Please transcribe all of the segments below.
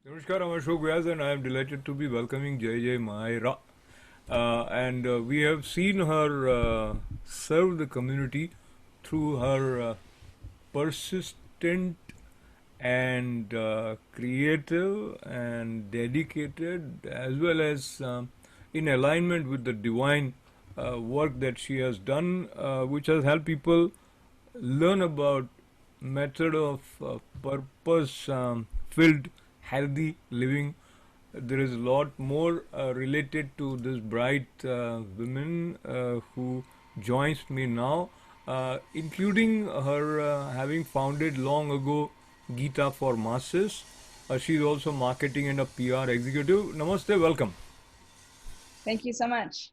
Namaskar, I'm Ashok Vyas, and I am delighted to be welcoming Jai Myra. And we have seen her serve the community through her persistent and creative and dedicated, as well as in alignment with the divine work that she has done, which has helped people learn about method of purpose filled healthy living. There is a lot more related to this bright women who joins me now, including her having founded long ago Gita for Masses. She's also marketing and a PR executive. Namaste, welcome. Thank you so much.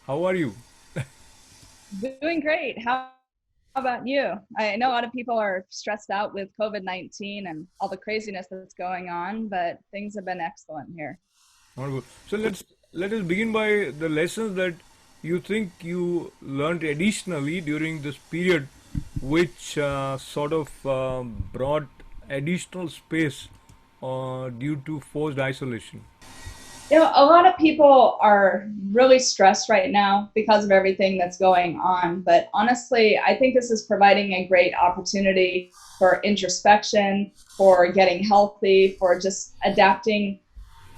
How are you? Doing great. How about you? I know a lot of people are stressed out with COVID-19 and all the craziness that's going on, but things have been excellent here. Wonderful. So let us begin by the lessons that you think you learned additionally during this period, which sort of brought additional space due to forced isolation. A lot of people are really stressed right now because of everything that's going on. But honestly, I think this is providing a great opportunity for introspection, for getting healthy, for just adapting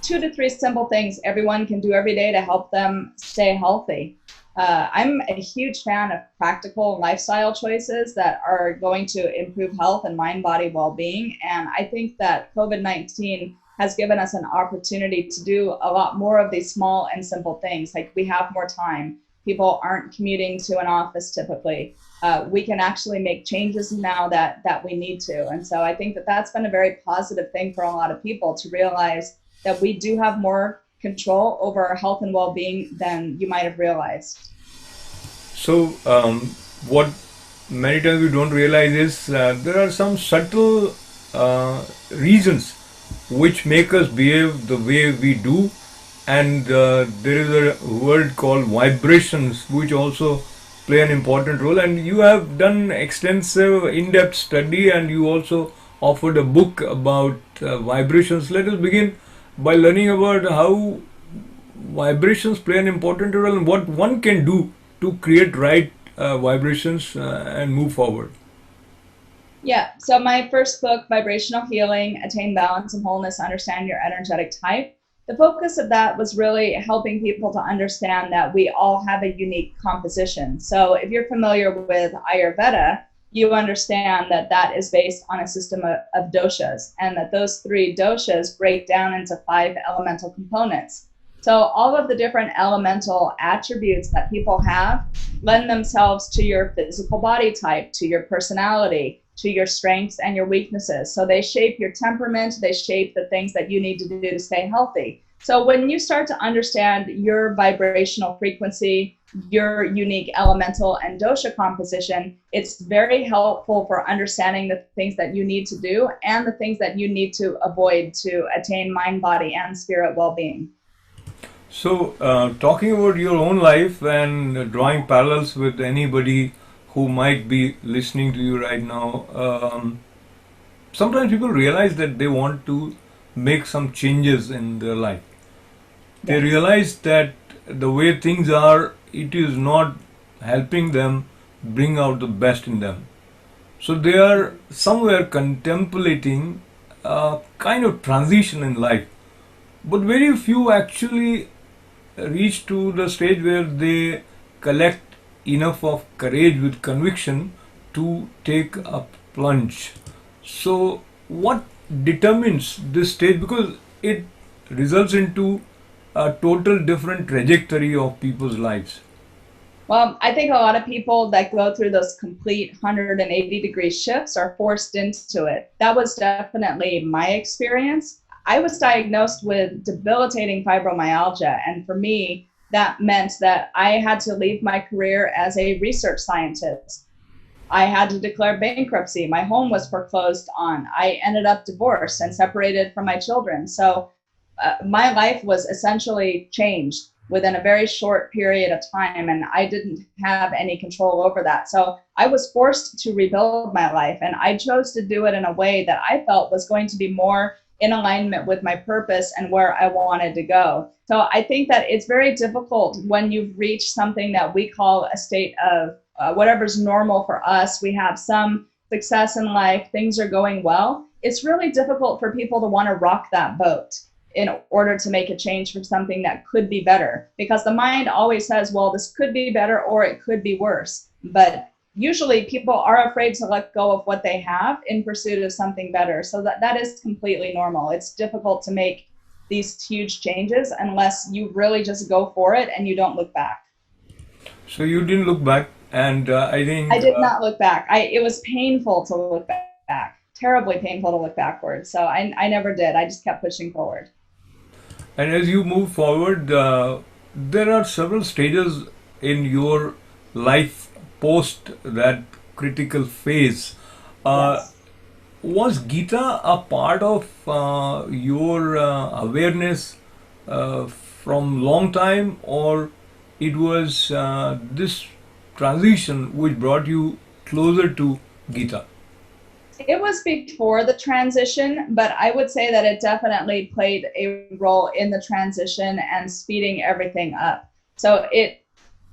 2 to 3 simple things everyone can do every day to help them stay healthy. I'm a huge fan of practical lifestyle choices that are going to improve health and mind body well being. And I think that COVID 19 has given us an opportunity to do a lot more of these small and simple things. Like we have more time, people aren't commuting to an office typically. We can actually make changes now that we need to. And so I think that that's been a very positive thing for a lot of people to realize that we do have more control over our health and well-being than you might have realized. So, what many times we don't realize is there are some subtle reasons which make us behave the way we do, and there is a word called vibrations which also play an important role. And you have done extensive, in-depth study, and you also offered a book about vibrations. Let us begin by learning about how vibrations play an important role and what one can do to create right vibrations and move forward. Yeah. So my first book, Vibrational Healing, Attain Balance and Wholeness, Understand Your Energetic Type. The focus of that was really helping people to understand that we all have a unique composition. So if you're familiar with Ayurveda, you understand that that is based on a system of doshas and that those 3 doshas break down into 5 elemental components. So all of the different elemental attributes that people have lend themselves to your physical body type, to your personality, to your strengths and your weaknesses. So they shape your temperament, they shape the things that you need to do to stay healthy. So when you start to understand your vibrational frequency, your unique elemental and dosha composition, it's very helpful for understanding the things that you need to do and the things that you need to avoid to attain mind, body, and spirit well being. So, talking about your own life and drawing parallels with anybody who might be listening to you right now, sometimes people realize that they want to make some changes in their life. They Yes. realize that the way things are, it is not helping them bring out the best in them. So they are somewhere contemplating a kind of transition in life. But very few actually reach to the stage where they collect enough of courage with conviction to take a plunge. So, what determines this stage? Because it results into a total different trajectory of people's lives. Well, I think a lot of people that go through those complete 180-degree shifts are forced into it. That was definitely my experience. I was diagnosed with debilitating fibromyalgia, and for me, that meant that I had to leave my career as a research scientist. I had to declare bankruptcy. My home was foreclosed on. I ended up divorced and separated from my children. So my life was essentially changed within a very short period of time, and I didn't have any control over that. So I was forced to rebuild my life, and I chose to do it in a way that I felt was going to be more in alignment with my purpose and where I wanted to go. So I think that it's very difficult when you've reached something that we call a state of whatever's normal for us. We have some success in life, things are going well. It's really difficult for people to want to rock that boat in order to make a change for something that could be better, because the mind always says, well, this could be better or it could be worse. But usually people are afraid to let go of what they have in pursuit of something better. So that is completely normal. It's difficult to make these huge changes unless you really just go for it and you don't look back. So you didn't look back, and I think. I did not look back. It was painful to look back, terribly painful to look backwards. So I never did. I just kept pushing forward. And as you move forward, there are several stages in your life post that critical phase. Yes. Was Gita a part of your awareness from long time, or it was this transition which brought you closer to Gita? It was before the transition, but I would say that it definitely played a role in the transition and speeding everything up. So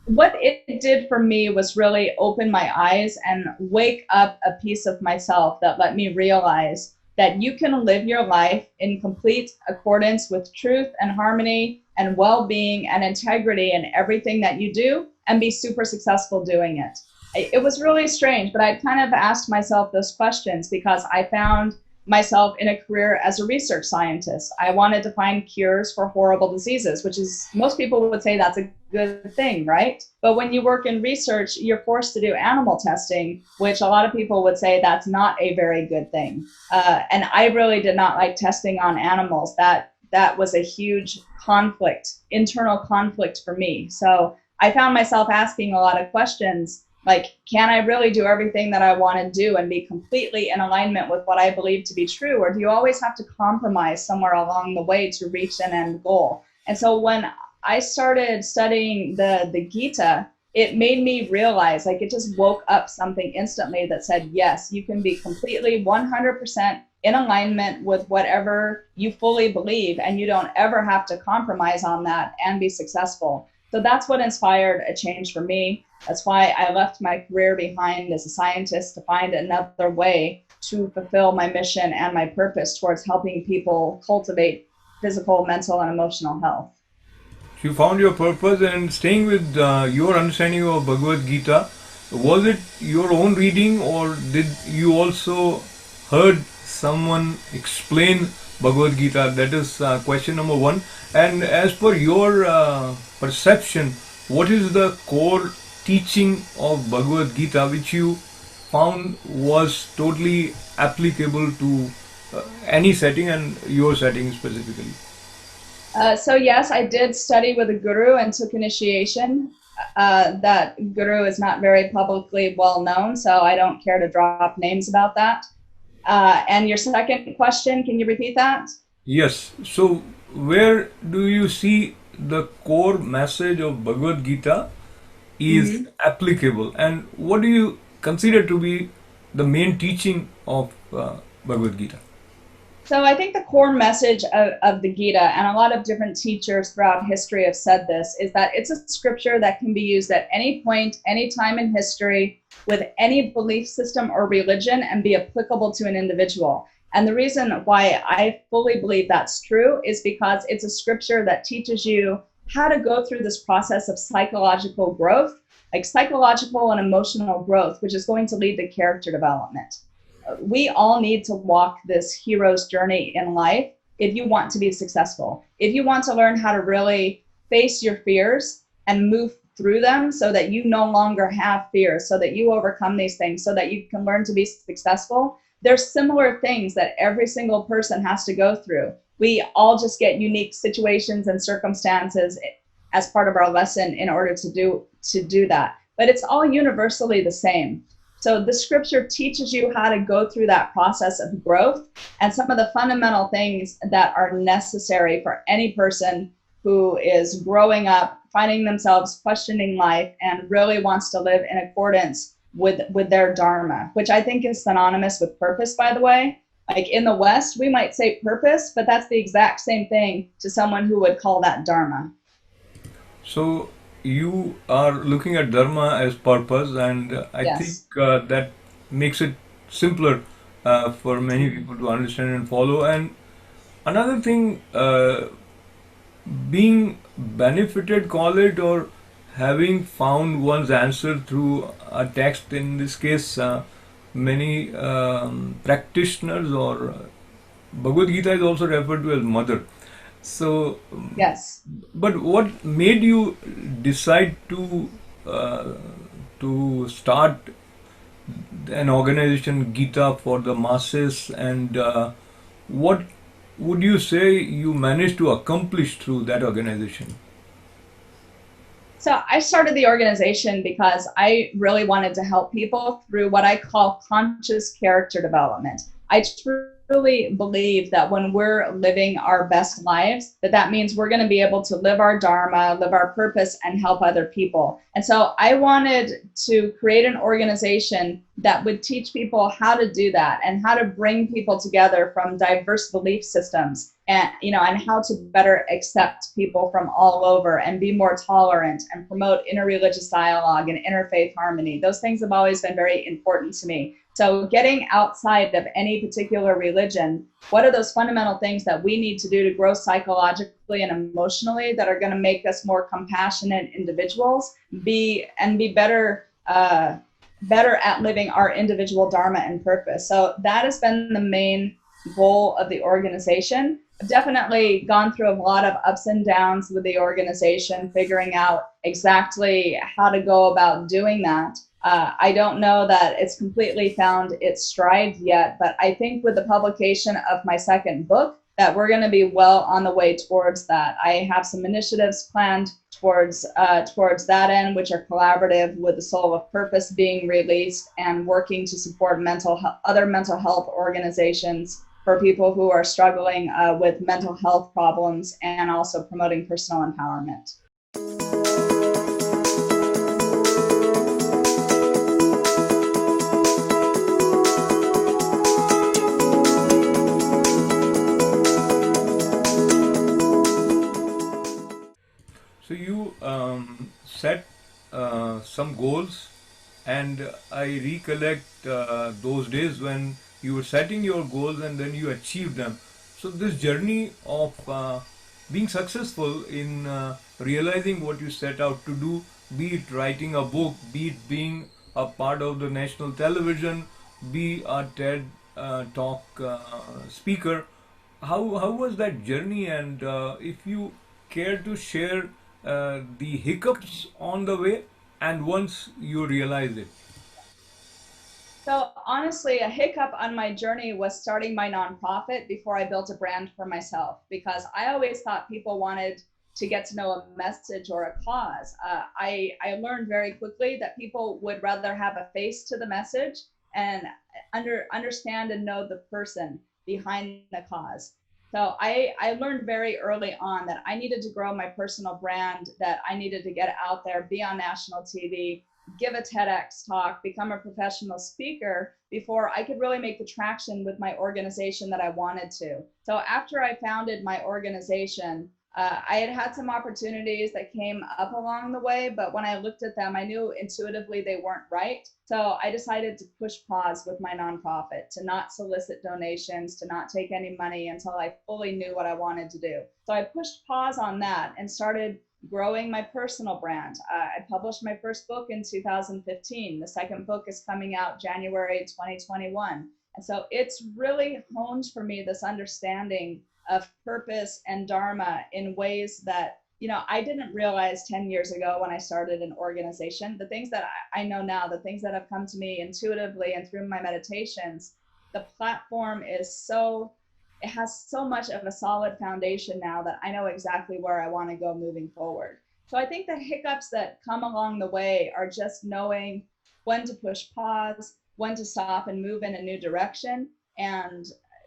what it did for me was really open my eyes and wake up a piece of myself that let me realize that you can live your life in complete accordance with truth and harmony and well-being and integrity in everything that you do and be super successful doing it. It was really strange, but I kind of asked myself those questions because I found myself in a career as a research scientist. I wanted to find cures for horrible diseases, which is, most people would say that's a good thing, right? But when you work in research, you're forced to do animal testing, which a lot of people would say that's not a very good thing. And I really did not like testing on animals. That was a huge conflict, internal conflict for me. So I found myself asking a lot of questions like, can I really do everything that I want to do and be completely in alignment with what I believe to be true? Or do you always have to compromise somewhere along the way to reach an end goal? And so when I started studying the Gita, it made me realize, like, it just woke up something instantly that said, yes, you can be completely 100% in alignment with whatever you fully believe, and you don't ever have to compromise on that and be successful. So that's what inspired a change for me. That's why I left my career behind as a scientist to find another way to fulfill my mission and my purpose towards helping people cultivate physical, mental, and emotional health. You found your purpose, and staying with your understanding of Bhagwad Gita, was it your own reading, or did you also heard someone explain Bhagwad Gita? That is question number one. And as per your perception, what is the core teaching of Bhagwad Gita which you found was totally applicable to any setting and your setting specifically? So yes, I did study with a guru and took initiation. That guru is not very publicly well known, so I don't care to drop names about that. And your second question, can you repeat that? Yes. So, where do you see the core message of Bhagavad Gita is applicable, and what do you consider to be the main teaching of Bhagavad Gita? So I think the core message of the Gita, and a lot of different teachers throughout history have said this, is that it's a scripture that can be used at any point, any time in history, with any belief system or religion, and be applicable to an individual. And the reason why I fully believe that's true is because it's a scripture that teaches you how to go through this process of psychological growth, like psychological and emotional growth, which is going to lead to character development. We all need to walk this hero's journey in life if you want to be successful. If you want to learn how to really face your fears and move through them so that you no longer have fears, so that you overcome these things, so that you can learn to be successful, there's similar things that every single person has to go through. We all just get unique situations and circumstances as part of our lesson in order to do that. But it's all universally the same. So the scripture teaches you how to go through that process of growth and some of the fundamental things that are necessary for any person who is growing up, finding themselves questioning life, and really wants to live in accordance with their dharma, which I think is synonymous with purpose, by the way. Like in the West, we might say purpose, but that's the exact same thing to someone who would call that dharma. So you are looking at dharma as purpose, and I think Yes. that makes it simpler for many people to understand and follow. And another thing, being benefited, call it, or having found one's answer through a text, in this case, many practitioners or Bhagwad Gita is also referred to as mother. So, Yes. but what made you decide uh, to start an organization, Gita for the masses, and what would you say you managed to accomplish through that organization? So I started the organization because I really wanted to help people through what I call conscious character development. I truly believe that when we're living our best lives, that means we're going to be able to live our dharma, live our purpose, and help other people. And so I wanted to create an organization that would teach people how to do that and how to bring people together from diverse belief systems, and and how to better accept people from all over and be more tolerant and promote interreligious dialogue and interfaith harmony. Those things have always been very important to me. So getting outside of any particular religion, what are those fundamental things that we need to do to grow psychologically and emotionally that are going to make us more compassionate individuals, be better at living our individual dharma and purpose. So that has been the main goal of the organization. I've definitely gone through a lot of ups and downs with the organization, figuring out exactly how to go about doing that. I don't know that it's completely found its stride yet, but I think with the publication of my second book, that we're going to be well on the way towards that. I have some initiatives planned towards that end, which are collaborative, with the Soul of Purpose being released and working to support other mental health organizations for people who are struggling with mental health problems, and also promoting personal empowerment. So you set some goals, and I recollect those days when you were setting your goals and then you achieved them. So this journey of being successful in realizing what you set out to do, be it writing a book, be it being a part of the national television, be a TED talk speaker. How was that journey? And if you care to share the hiccups on the way, and once you realize it. So honestly, a hiccup on my journey was starting my nonprofit before I built a brand for myself, because I always thought people wanted to get to know a message or a cause. I learned very quickly that people would rather have a face to the message and understand and know the person behind the cause. So I learned very early on that I needed to grow my personal brand, that I needed to get out there, be on national TV, give a TEDx talk, become a professional speaker before I could really make the traction with my organization that I wanted to. So after I founded my organization, I had had some opportunities that came up along the way, but when I looked at them, I knew intuitively they weren't right. So I decided to push pause with my nonprofit, to not solicit donations, to not take any money until I fully knew what I wanted to do. So I pushed pause on that and started growing my personal brand. I published my first book in 2015. The second book is coming out January 2021. And so it's really honed for me this understanding of purpose and dharma in ways that I didn't realize 10 years ago when I started an organization. The things that I know now, the things that have come to me intuitively and through my meditations, the platform is so it has so much of a solid foundation now that I know exactly where I want to go moving forward. So I think the hiccups that come along the way are just knowing when to push pause, when to stop and move in a new direction, and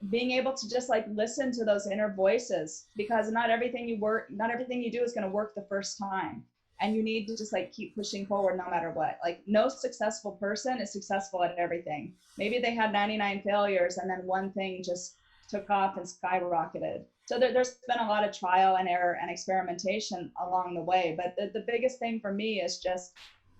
being able to just like listen to those inner voices, because not everything you do is going to work the first time. and you need to just like keep pushing forward no matter what. Like no successful person is successful at everything. Maybe they had 99 failures and then one thing just took off and skyrocketed. So there's been a lot of trial and error and experimentation along the way. But the biggest thing for me is just,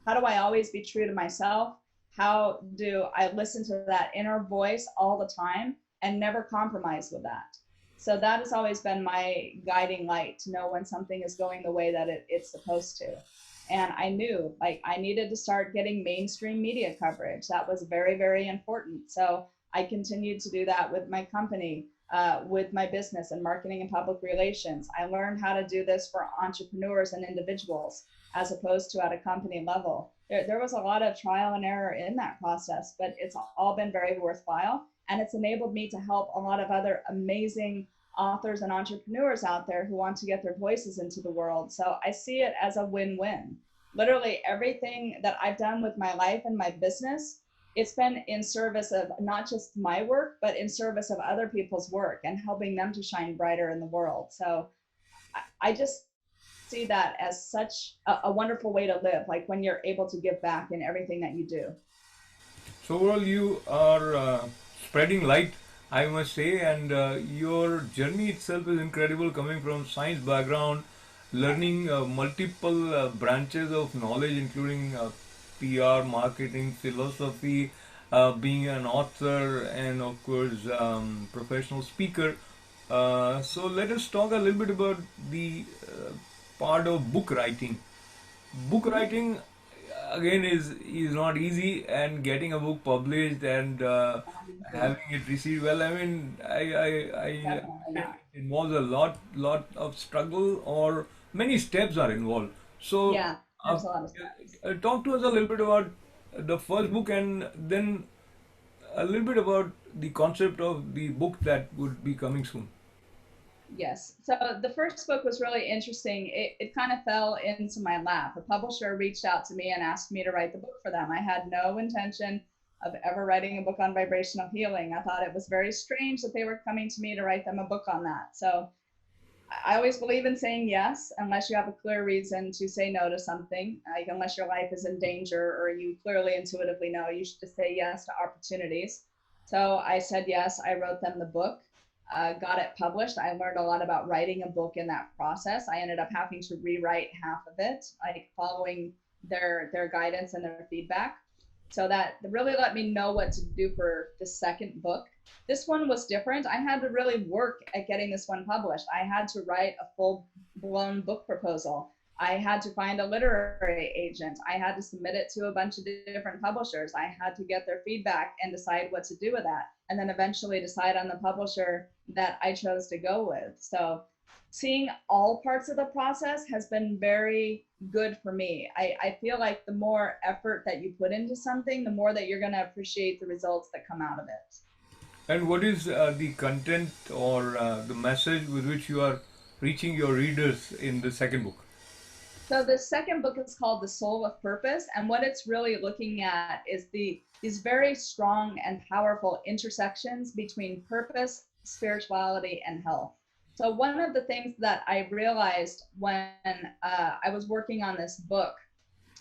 how do I always be true to myself? How do I listen to that inner voice all the time and never compromise with that? So that has always been my guiding light, to know when something is going the way that it's supposed to. And I knew like I needed to start getting mainstream media coverage. That was very, very important. So I continued to do that with my company, with my business and marketing and public relations. I learned how to do this for entrepreneurs and individuals as opposed to at a company level. There was a lot of trial and error in that process, but it's all been very worthwhile. And it's enabled me to help a lot of other amazing authors and entrepreneurs out there who want to get their voices into the world. So I see it as a win-win. Literally everything that I've done with my life and my business, it's been in service of not just my work, but in service of other people's work and helping them to shine brighter in the world. So I just see that as such a wonderful way to live, like when you're able to give back in everything that you do. So overall, you are spreading light, I must say, and your journey itself is incredible. Coming from science background, learning multiple branches of knowledge, including PR, marketing, philosophy, being an author, and of course, professional speaker. So let us talk a little bit about the part of book writing. Book writing again is not easy, and getting a book published and having it received well. I mean, I Definitely it not. involves a lot of struggle, or many steps are involved. So, Yeah, uh, there's a lot of steps. talk to us a little bit about the first book, and then a little bit about the concept of the book that would be coming soon. Yes. So the first book was really interesting. It kind of fell into my lap. A publisher reached out to me and asked me to write the book for them. I had no intention of ever writing a book on vibrational healing. I thought it was very strange that they were coming to me to write them a book on that. So I always believe in saying yes, unless you have a clear reason to say no to something. Like unless your life is in danger or you clearly intuitively know, you should just say yes to opportunities. So I said yes. I wrote them the book, got it published. I learned a lot about writing a book in that process. I ended up having to rewrite half of it, like following their guidance and their feedback. So that really let me know what to do for the second book. This one was different. I had to really work at getting this one published. I had to write a full blown book proposal. I had to find a literary agent. I had to submit it to a bunch of different publishers. I had to get their feedback and decide what to do with that. And then eventually decide on the publisher that I chose to go with. So seeing all parts of the process has been very good for me. I feel like the more effort that you put into something, the more that you're going to appreciate the results that come out of it. And what is the content or the message with which you are reaching your readers in the second book? So the second book is called The Soul of Purpose, and what it's really looking at is these very strong and powerful intersections between purpose, spirituality, and health. So one of the things that I realized when I was working on this book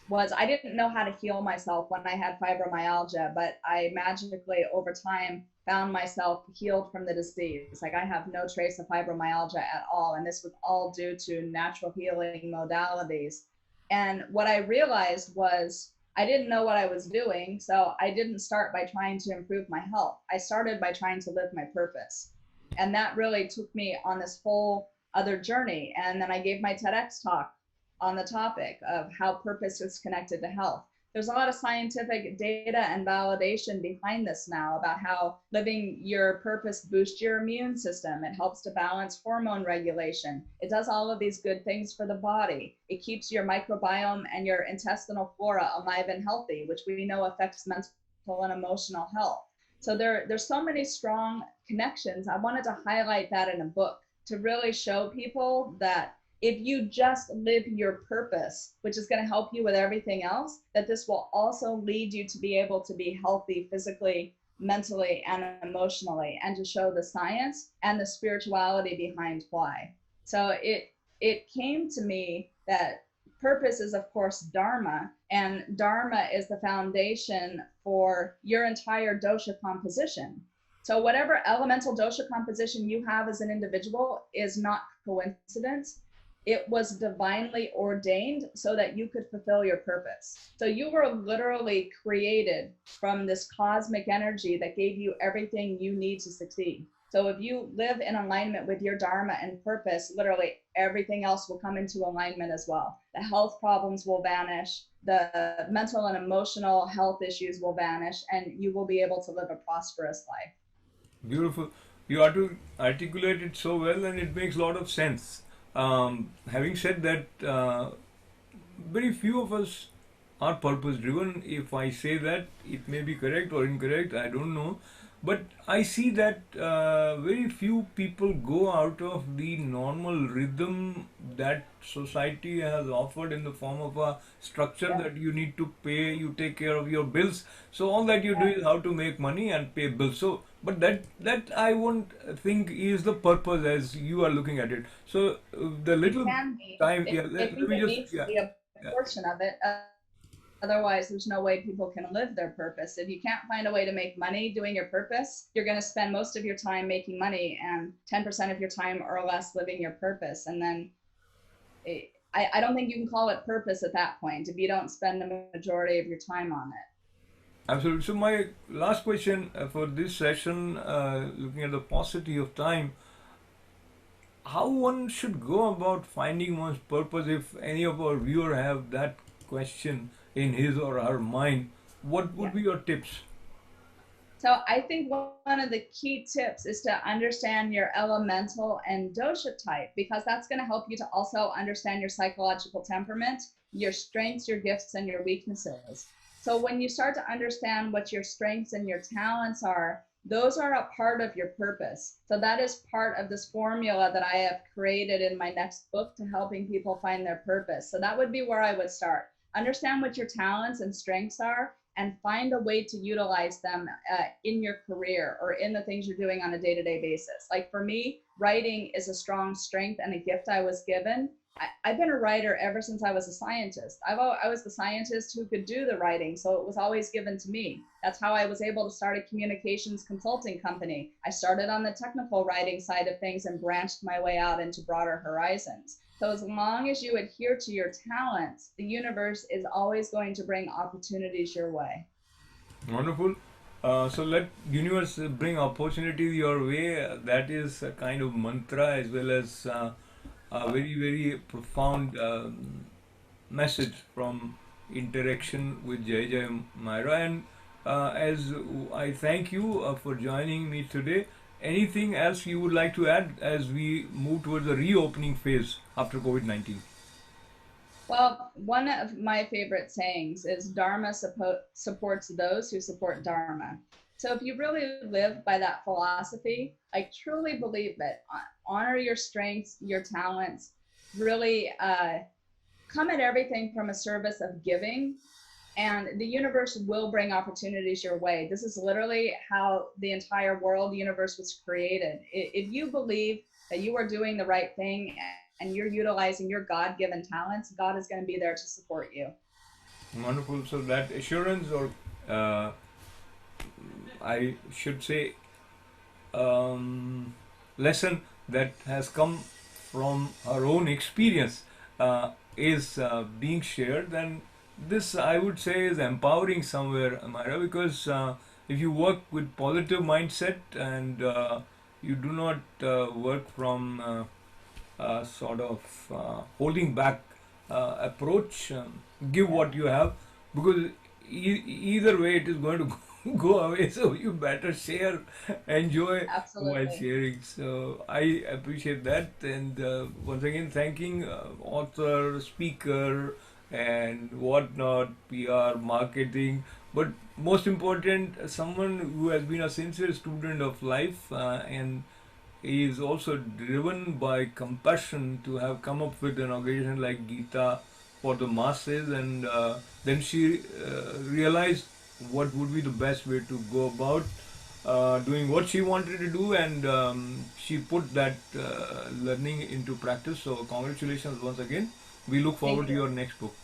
was I didn't know how to heal myself when I had fibromyalgia, but I magically over time found myself healed from the disease. Like I have no trace of fibromyalgia at all. And this was all due to natural healing modalities. And what I realized was I didn't know what I was doing. So I didn't start by trying to improve my health. I started by trying to live my purpose. And that really took me on this whole other journey. And then I gave my TEDx talk on the topic of how purpose is connected to health. There's a lot of scientific data and validation behind this now about how living your purpose boosts your immune system. It helps to balance hormone regulation. It does all of these good things for the body. It keeps your microbiome and your intestinal flora alive and healthy, which we know affects mental and emotional health. So there's so many strong connections. I wanted to highlight that in a book to really show people that if you just live your purpose, which is going to help you with everything else, that this will also lead you to be able to be healthy physically, mentally, and emotionally, and to show the science and the spirituality behind why. So it came to me that purpose is, of course, dharma, and dharma is the foundation for your entire dosha composition. So whatever elemental dosha composition you have as an individual is not coincidence. It was divinely ordained so that you could fulfill your purpose. So you were literally created from this cosmic energy that gave you everything you need to succeed. So if you live in alignment with your dharma and purpose, literally everything else will come into alignment as well. The health problems will vanish, the mental and emotional health issues will vanish, and you will be able to live a prosperous life. Beautiful. You are to articulate it so well, and it makes a lot of sense. Having said that, very few of us are purpose driven. If I say that, it may be correct or incorrect, I don't know. But I see that very few people go out of the normal rhythm that society has offered in the form of a structure Yeah. that you need to pay, you take care of your bills. So all that you do Yeah. is how to make money and pay bills. So, but that I won't think is the purpose as you are looking at it. So the It little can be. time, yeah, I let think me it just, needs to yeah, be a yeah. portion of it. Otherwise, there's no way people can live their purpose. If you can't find a way to make money doing your purpose, you're going to spend most of your time making money and 10% of your time or less living your purpose. And then I don't think you can call it purpose at that point if you don't spend the majority of your time on it. Absolutely. So my last question for this session, looking at the paucity of time, how one should go about finding one's purpose if any of our viewer have that question in his or her mind, what would Yeah. be your tips? So I think one of the key tips is to understand your elemental and dosha type, because that's going to help you to also understand your psychological temperament, your strengths, your gifts, and your weaknesses. So when you start to understand what your strengths and your talents are, those are a part of your purpose. So that is part of this formula that I have created in my next book to helping people find their purpose. So that would be where I would start. Understand what your talents and strengths are, and find a way to utilize them in your career or in the things you're doing on a day-to-day basis. Like for me, writing is a strong strength and a gift I was given. I've been a writer ever since I was a scientist. I was the scientist who could do the writing, so it was always given to me. That's how I was able to start a communications consulting company. I started on the technical writing side of things and branched my way out into broader horizons. So as long as you adhere to your talents, the universe is always going to bring opportunities your way. Wonderful. So let universe bring opportunities your way. That is a kind of mantra as well as a very very profound message from interaction with Jai Jai Myra. And as I thank you for joining me today. Anything else you would like to add as we move towards the reopening phase after COVID-19? Well, one of my favorite sayings is Dharma supports those who support Dharma. So if you really live by that philosophy, I truly believe it. Honor your strengths, your talents, really come at everything from a service of giving, and the universe will bring opportunities your way. This is literally how the entire world universe was created. If you believe that you are doing the right thing and you're utilizing your God-given talents, God is going to be there to support you. Wonderful. So that assurance, or uh, I should say, lesson that has come from our own experience is being shared, and this I would say is empowering somewhere, Myra, because if you work with positive mindset and you do not work from sort of holding back approach, give what you have, because either way it is going to go away, so you better share, enjoy while Absolutely. sharing. So I appreciate that, and once again thanking author, speaker, and whatnot, PR, marketing, but most important, someone who has been a sincere student of life, and he is also driven by compassion to have come up with an organization like Gita for the masses, and then she realized what would be the best way to go about doing what she wanted to do, and she put that learning into practice. So congratulations once again. We look Thank forward to you. your next book.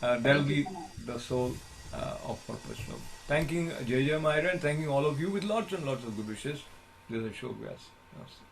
That'll Thank you be so much. the soul of purpose. So thanking J J Myra and thanking all of you with lots and lots of good wishes. This is Ashok Vyas. Namaste.